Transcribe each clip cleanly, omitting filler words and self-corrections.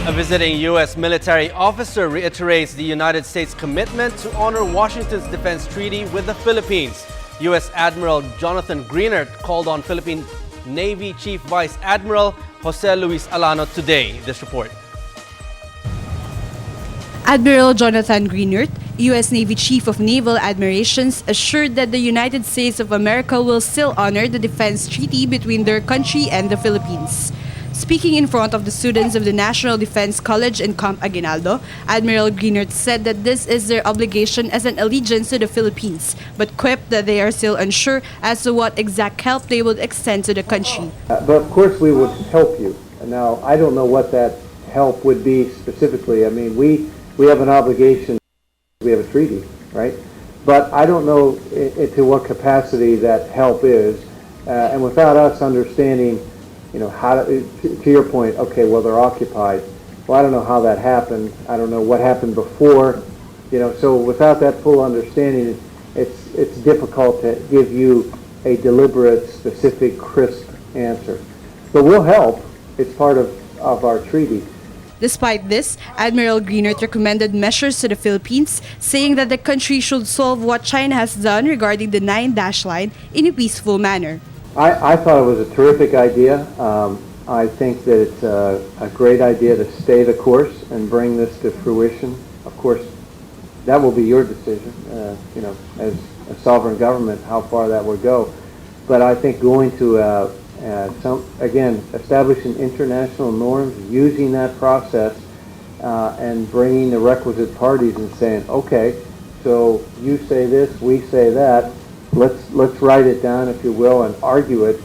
A visiting U.S. military officer reiterates the United States' commitment to honor Washington's defense treaty with the Philippines. U.S. Admiral Jonathan Greenert called on Philippine Navy Chief Vice Admiral Jose Luis Alano today. This report. Admiral Jonathan Greenert, U.S. Navy Chief of Naval Admirations, assured that the United States of America will still honor the defense treaty between their country and the Philippines. Speaking in front of the students of the National Defense College in Camp Aguinaldo, Admiral Greenert said that this is their obligation as an allegiance to the Philippines, but quipped that they are still unsure as to what exact help they would extend to the country. But of course we would help you. Now, I don't know what that help would be specifically. I mean, we have an obligation, we have a treaty, right? But I don't know to what capacity that help is, and without us understanding, you know, how to your point, okay, well, they're occupied. Well, I don't know how that happened. I don't know what happened before, you know, so without that full understanding, it's difficult to give you a deliberate, specific, crisp answer. But we'll help. It's part of our treaty. Despite this, Admiral Greenert recommended measures to the Philippines, saying that the country should solve what China has done regarding the 9-dash line in a peaceful manner. I thought it was a terrific idea. I think that it's a great idea to stay the course and bring this to fruition. Of course, that will be your decision, you know, as a sovereign government, how far that would go. But I think going to again, establishing international norms, using that process, and bringing the requisite parties and saying, okay, so you say this, we say that. Let's write it down, if you will, and argue it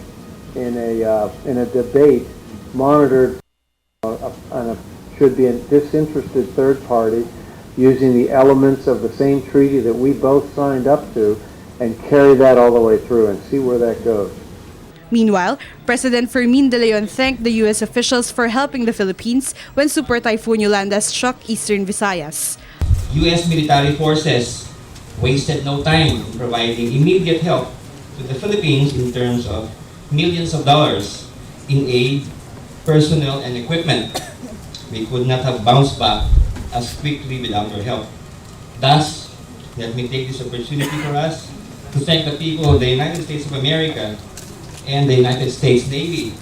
in a debate, monitored, and should be a disinterested third party, using the elements of the same treaty that we both signed up to, and carry that all the way through and see where that goes. Meanwhile, President Fermin De Leon thanked the U.S. officials for helping the Philippines when Super Typhoon Yolanda struck eastern Visayas. U.S. military forces wasted no time in providing immediate help to the Philippines in terms of millions of dollars in aid, personnel, and equipment. We could not have bounced back as quickly without your help. Thus, let me take this opportunity for us to thank the people of the United States of America and the United States Navy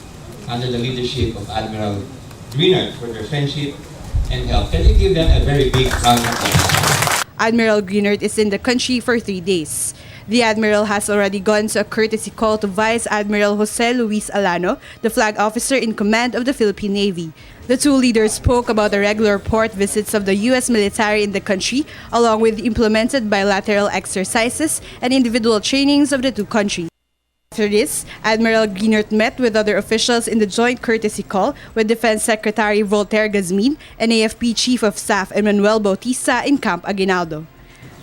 under the leadership of Admiral Greenert for their friendship and help. Can you give them a very big round of applause? Admiral Greenert is in the country for 3 days. The Admiral has already gone to a courtesy call to Vice Admiral Jose Luis Alano, the flag officer in command of the Philippine Navy. The two leaders spoke about the regular port visits of the U.S. military in the country, along with implemented bilateral exercises and individual trainings of the two countries. After this, Admiral Greenert met with other officials in the joint courtesy call with Defense Secretary Voltaire Gazmin and AFP Chief of Staff Emmanuel Bautista in Camp Aguinaldo.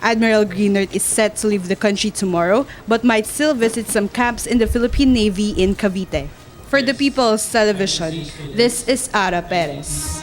Admiral Greenert is set to leave the country tomorrow but might still visit some camps in the Philippine Navy in Cavite. For the People's Television, this is Arra Perez.